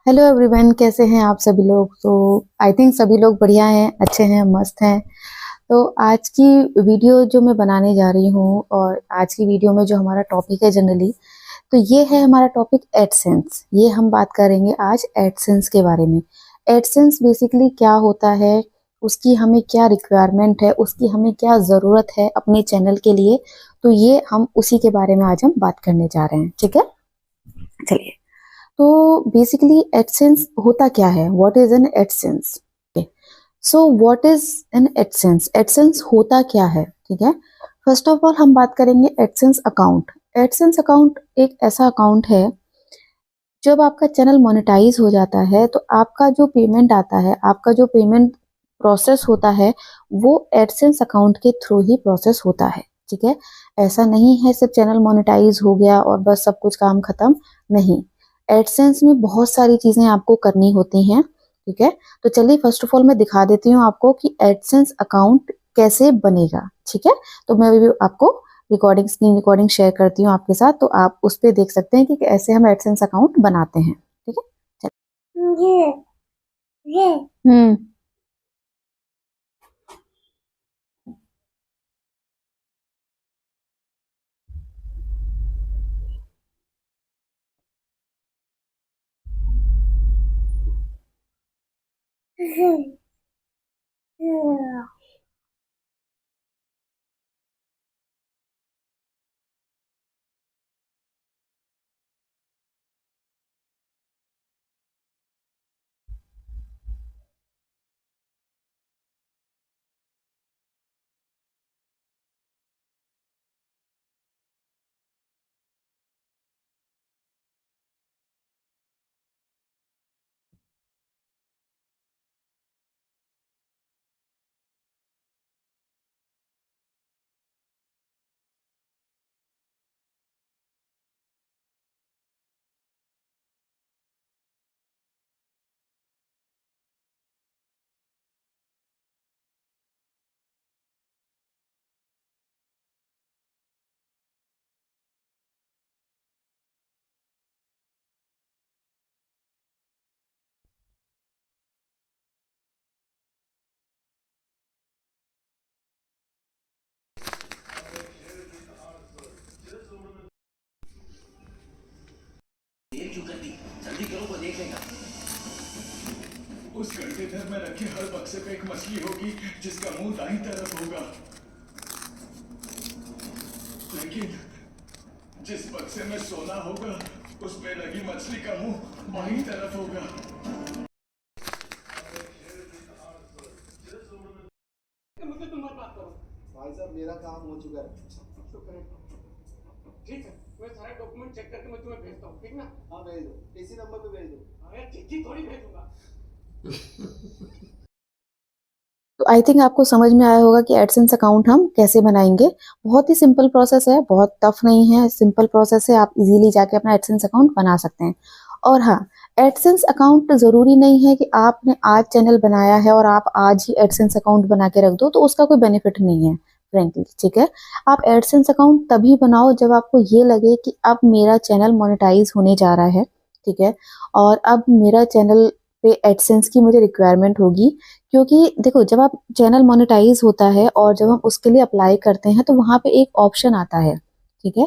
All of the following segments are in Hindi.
हेलो एवरीवन, कैसे हैं आप सभी लोग। तो आई थिंक सभी लोग बढ़िया हैं, अच्छे हैं, मस्त हैं। तो आज की वीडियो जो मैं बनाने जा रही हूँ, और आज की वीडियो में जो हमारा टॉपिक है जनरली, तो ये है हमारा टॉपिक एडसेंस। ये हम बात करेंगे आज एडसेंस के बारे में। एडसेंस बेसिकली क्या होता है, उसकी हमें क्या रिक्वायरमेंट है, उसकी हमें क्या ज़रूरत है अपने चैनल के लिए। तो ये हम उसी के बारे में आज हम बात करने जा रहे हैं। ठीक है, चलिए। तो बेसिकली एडसेंस होता क्या है, what is an AdSense. So what is an AdSense, AdSense होता क्या है। ठीक है, फर्स्ट ऑफ ऑल हम बात करेंगे एडसेंस अकाउंट। एडसेंस अकाउंट एक ऐसा अकाउंट है, जब आपका चैनल मोनेटाइज हो जाता है तो आपका जो पेमेंट आता है, आपका जो पेमेंट प्रोसेस होता है, वो एडसेंस अकाउंट के थ्रू ही प्रोसेस होता है। ठीक है, ऐसा नहीं है सिर्फ चैनल मोनेटाइज हो गया और बस सब कुछ काम खत्म। नहीं, एडसेंस में बहुत सारी चीजें आपको करनी होती हैं। ठीक है, तो चलिए फर्स्ट ऑफ ऑल मैं दिखा देती हूँ आपको कि एडसेंस अकाउंट कैसे बनेगा। ठीक है, तो मैं अभी आपको स्क्रीन रिकॉर्डिंग शेयर करती हूँ आपके साथ, तो आप उस पर देख सकते हैं कि कैसे हम एडसेंस अकाउंट बनाते हैं। ठीक है, चलिए। ये देर क्यों कर दी? जल्दी करो, वो देख लेगा। उस कंटेनर में रखे हर बक्से पे एक मछली होगी जिसका मुंह दाईं तरफ होगा, लेकिन जिस बक्से में सोना होगा उस पे लगी मछली का मुंह बाईं तरफ होगा। मुझसे तुम मत बात करो भाई साहब, मेरा काम हो चुका है। तो करें। ठीक है, मैं सारे डॉक्यूमेंट चेक करके मैं तुम्हें भेजता हूँ, ठीक ना? हाँ भेज दो, इसी नंबर पे भेज दो। अरे चिट्ठी थोड़ी भेजूंगा। तो आई थिंक आपको समझ में आया होगा कि एडसेंस अकाउंट हम कैसे बनाएंगे। बहुत ही सिंपल प्रोसेस है, बहुत टफ नहीं है, सिंपल प्रोसेस है। आप इजीली जाके अपना एडसेंस अकाउंट बना सकते हैं। और हाँ, एडसेंस अकाउंट जरूरी नहीं है कि आपने आज चैनल बनाया है और आप आज ही एडसेंस अकाउंट बना के रख दो, तो उसका कोई बेनिफिट नहीं है फ्रेंकली। ठीक है, आप एडसेंस अकाउंट तभी बनाओ जब आपको ये लगे कि अब मेरा चैनल मोनेटाइज होने जा रहा है। ठीक है, और अब मेरा चैनल पे एडसेंस की मुझे रिक्वायरमेंट होगी। क्योंकि देखो, जब आप चैनल मोनेटाइज होता है और जब हम उसके लिए अप्लाई करते हैं तो वहां पे एक ऑप्शन आता है। ठीक है,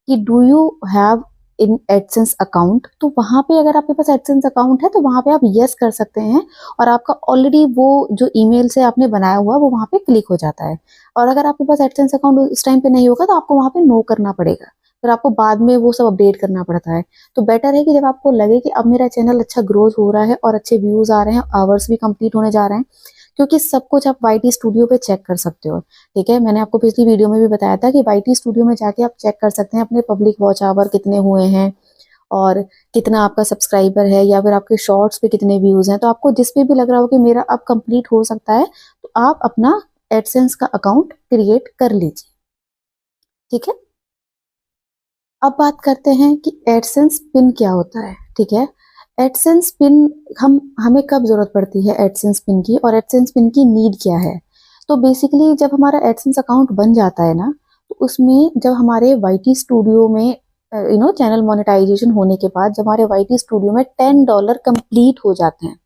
कि do you have in AdSense account. तो वहां पे अगर आपके पास एडसेंस अकाउंट है तो वहां पे आप यस कर सकते हैं, और आपका ऑलरेडी वो जो ईमेल से आपने बनाया हुआ वो वहां पे क्लिक हो जाता है। और अगर आपके पास एडसेंस अकाउंट उस टाइम पे नहीं होगा तो आपको वहां पे नो करना पड़ेगा, फिर आपको बाद में वो सब अपडेट करना पड़ता है। तो बेटर है कि जब आपको लगे कि अब मेरा चैनल अच्छा ग्रोथ हो रहा है और अच्छे व्यूज आ रहे हैं, आवर्स भी कंप्लीट होने जा रहे हैं, क्योंकि सब कुछ आप वाईटी स्टूडियो पे चेक कर सकते हो। ठीक है, मैंने आपको पिछली वीडियो में भी बताया था कि वाईटी स्टूडियो में जाके आप चेक कर सकते हैं अपने पब्लिक वॉच आवर कितने हुए हैं, और कितना आपका सब्सक्राइबर है, या फिर आपके शॉर्ट्स पे कितने व्यूज हैं। तो आपको जिस पे भी लग रहा हो कि मेरा अब कंप्लीट हो सकता है, तो आप अपना एडसेंस का अकाउंट क्रिएट कर लीजिए। ठीक है, अब बात करते हैं कि एडसेंस पिन क्या होता है। ठीक है, एडसेंस पिन हमें कब जरूरत पड़ती है एडसेंस पिन की, और एडसेंस पिन की नीड क्या है। तो बेसिकली जब हमारा एडसेंस अकाउंट बन जाता है ना, तो उसमें जब हमारे वाईटी स्टूडियो में चैनल मोनेटाइजेशन होने के बाद जब हमारे वाईटी स्टूडियो में $10 कंप्लीट हो जाते हैं,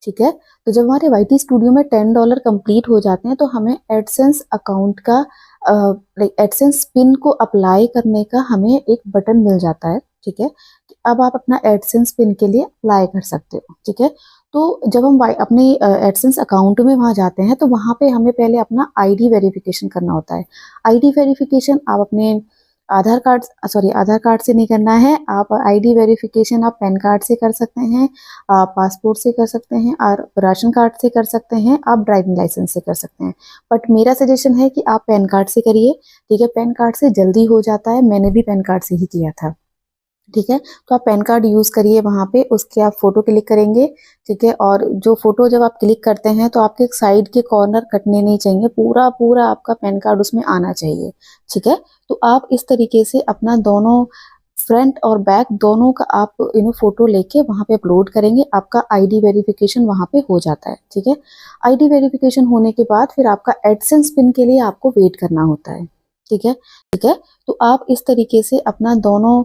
ठीक है, तो जब हमारे वाईटी स्टूडियो में $10 कंप्लीट हो जाते हैं तो हमें एडसेंस अकाउंट का एडसेंस पिन को अप्लाई करने का हमें एक बटन मिल जाता है, ठीक है। अब आप अपना एडसेंस पिन के लिए अप्लाई कर सकते हो, ठीक है। तो जब हम अपने एडसेंस अकाउंट में वहां जाते हैं तो वहां पे हमें पहले अपना आईडी वेरिफिकेशन करना होता है। आईडी वेरिफिकेशन आप अपने आधार कार्ड से नहीं करना है, आप आईडी वेरिफिकेशन आप पैन कार्ड से कर सकते हैं, आप पासपोर्ट से कर सकते हैं, और राशन कार्ड से कर सकते हैं, आप ड्राइविंग लाइसेंस से कर सकते हैं। बट मेरा सजेशन है कि आप पैन कार्ड से करिए, ठीक है। पैन कार्ड से जल्दी हो जाता है, मैंने भी पैन कार्ड से ही किया था, ठीक है। तो आप पैन कार्ड यूज करिए वहां पे, उसके आप फोटो क्लिक करेंगे, ठीक है। और जो फोटो जब आप क्लिक करते हैं तो आपके साइड के कॉर्नर कटने नहीं चाहिए, पूरा पूरा आपका पैन कार्ड उसमें आना चाहिए, ठीक है। तो आप इस तरीके से अपना दोनों फ्रंट और बैक दोनों का आप फोटो लेके वहां पे अपलोड करेंगे, आपका आईडी वेरिफिकेशन वहां पे हो जाता है, ठीक है। आईडी वेरिफिकेशन होने के बाद फिर आपका एडसेंस पिन के लिए आपको वेट करना होता है, ठीक है, ठीक है। तो आप इस तरीके से अपना दोनों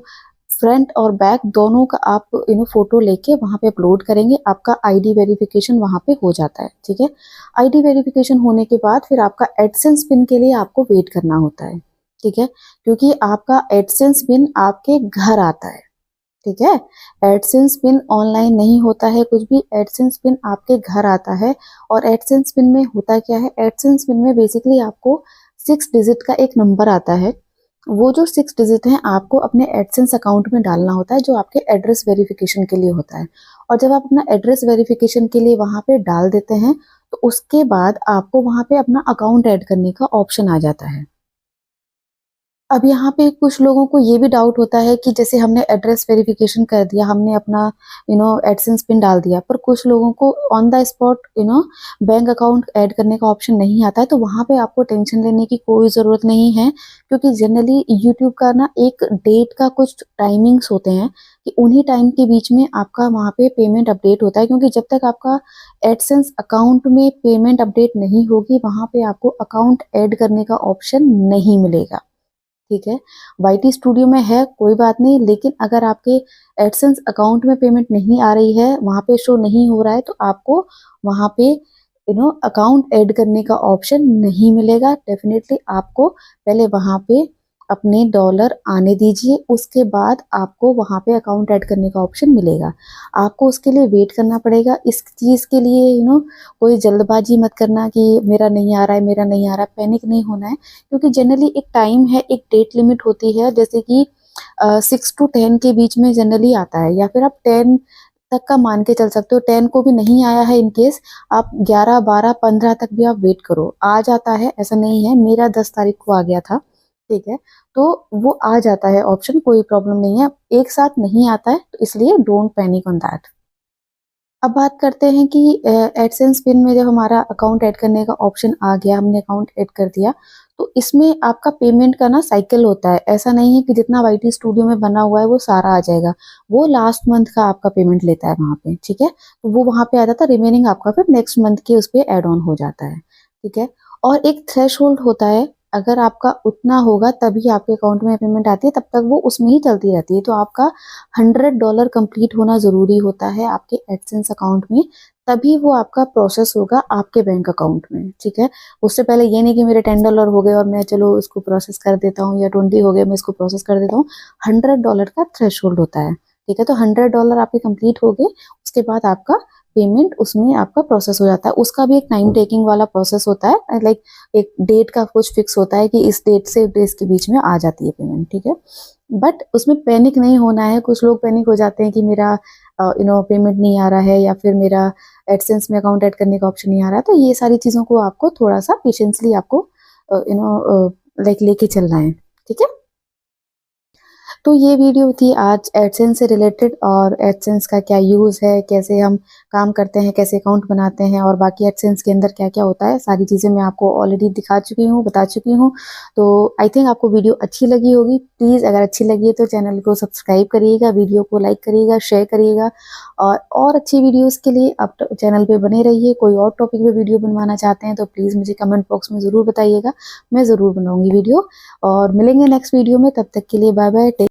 फ्रंट और बैक दोनों का आप फोटो लेके वहां पे अपलोड करेंगे, आपका आईडी वेरिफिकेशन वहां पे हो जाता है, ठीक है। आईडी वेरिफिकेशन होने के बाद फिर आपका एडसेंस पिन के लिए आपको वेट करना होता है, ठीक है, क्योंकि आपका एडसेंस पिन आपके घर आता है, ठीक है। एडसेंस पिन ऑनलाइन नहीं होता है कुछ भी, एडसेंस पिन आपके घर आता है। और एडसेंस पिन में होता क्या है, एडसेंस पिन में बेसिकली आपको 6 डिजिट का एक नंबर आता है। वो जो 6 डिजिट हैं आपको अपने एडसेंस अकाउंट में डालना होता है, जो आपके एड्रेस वेरिफिकेशन के लिए होता है। और जब आप अपना एड्रेस वेरिफिकेशन के लिए वहां पे डाल देते हैं तो उसके बाद आपको वहां पे अपना अकाउंट ऐड करने का ऑप्शन आ जाता है। अब यहाँ पे कुछ लोगों को ये भी डाउट होता है कि जैसे हमने एड्रेस वेरिफिकेशन कर दिया, हमने अपना एडसेंस पिन डाल दिया, पर कुछ लोगों को on the spot bank account add करने का ऑप्शन नहीं आता है। तो वहाँ पे आपको टेंशन लेने की कोई ज़रूरत नहीं है, क्योंकि जनरली यूट्यूब का ना एक डेट का कुछ टाइमिंग्स होते हैं कि उन्हीं टाइम के बीच में आपका वहाँ पे पेमेंट अपडेट होता है, क्योंकि जब तक आपका एडसेंस अकाउंट में पेमेंट अपडेट नहीं होगी वहाँ पे आपको अकाउंट ऐड करने का ऑप्शन नहीं मिलेगा, ठीक है। वाईटी स्टूडियो में है कोई बात नहीं, लेकिन अगर आपके एडसेंस अकाउंट में पेमेंट नहीं आ रही है, वहां पे शो नहीं हो रहा है, तो आपको वहां पे अकाउंट ऐड करने का ऑप्शन नहीं मिलेगा। डेफिनेटली आपको पहले वहां पे अपने डॉलर आने दीजिए, उसके बाद आपको वहां पे अकाउंट ऐड करने का ऑप्शन मिलेगा। आपको उसके लिए वेट करना पड़ेगा। इस चीज के लिए कोई जल्दबाजी मत करना कि मेरा नहीं आ रहा है, मेरा नहीं आ रहा है, पैनिक नहीं होना है, क्योंकि जनरली एक टाइम है, एक डेट लिमिट होती है, जैसे कि 6 to 10 के बीच में जनरली आता है, या फिर आप 10 तक का मान के चल सकते हो। 10 को भी नहीं आया है, इनकेस आप 11, 12, 15 तक भी आप वेट करो, आ जाता है, ऐसा नहीं है। मेरा 10 तारीख को आ गया था, ठीक है, तो वो आ जाता है ऑप्शन, कोई प्रॉब्लम नहीं है। एक साथ नहीं आता है, तो इसलिए डोंट पैनिक ऑन दैट। अब बात करते हैं कि एडसेंस पिन में जब हमारा अकाउंट ऐड करने का ऑप्शन आ गया, हमने अकाउंट ऐड कर दिया, तो इसमें आपका पेमेंट का ना साइकिल होता है। ऐसा नहीं है कि जितना वाईटी स्टूडियो में बना हुआ है वो सारा आ जाएगा, वो लास्ट मंथ का आपका पेमेंट लेता है वहां पे, ठीक है। तो वो वहां पे आ जाता है, रिमेनिंग आपका फिर नेक्स्ट मंथ के उस पर एड ऑन हो जाता है, ठीक है। और एक थ्रेशोल्ड होता है, अगर आपका उतना होगा तभी आपके अकाउंट में पेमेंट आती है, तब तक वो उसमें ही चलती रहती है। तो आपका $100 कंप्लीट होना जरूरी होता है आपके एडसेंस अकाउंट में, तभी वो आपका प्रोसेस होगा आपके बैंक अकाउंट में, ठीक है। उससे पहले ये नहीं कि मेरे $10 हो गए और मैं चलो इसको प्रोसेस कर देता हूँ, या 20 हो गए मैं इसको प्रोसेस कर देता हूँ। $100 का थ्रेशोल्ड होता है, ठीक है। तो $100 आपके कंप्लीट हो गए, उसके बाद आपका पेमेंट उसमें आपका प्रोसेस हो जाता है। उसका भी एक टाइम टेकिंग वाला प्रोसेस होता है, लाइक एक डेट का कुछ फिक्स होता है कि इस डेट से डेट के बीच में आ जाती है पेमेंट, ठीक है। बट उसमें पैनिक नहीं होना है। कुछ लोग पैनिक हो जाते हैं कि मेरा पेमेंट नहीं आ रहा है, या फिर मेरा एडसेंस में अकाउंट ऐड करने का ऑप्शन नहीं आ रहा है। तो ये सारी चीज़ों को आपको थोड़ा सा पेशेंसली आपको लाइक लेके चलना है, ठीक है। तो ये वीडियो थी आज एडसेंस से रिलेटेड, और एडसेंस का क्या यूज़ है, कैसे हम काम करते हैं, कैसे अकाउंट बनाते हैं, और बाकी एडसेंस के अंदर क्या क्या होता है, सारी चीज़ें मैं आपको ऑलरेडी दिखा चुकी हूँ, बता चुकी हूँ। तो आई थिंक आपको वीडियो अच्छी लगी होगी। प्लीज़ अगर अच्छी लगी है तो चैनल को सब्सक्राइब करिएगा, वीडियो को लाइक करिएगा, शेयर करिएगा, और अच्छी वीडियोज़ के लिए आप चैनल पर बने रहिए। कोई और टॉपिक पर वीडियो बनवाना चाहते हैं तो प्लीज़ मुझे कमेंट बॉक्स में ज़रूर बताइएगा, मैं ज़रूर बनाऊँगी वीडियो। और मिलेंगे नेक्स्ट वीडियो में, तब तक के लिए बाय बाय।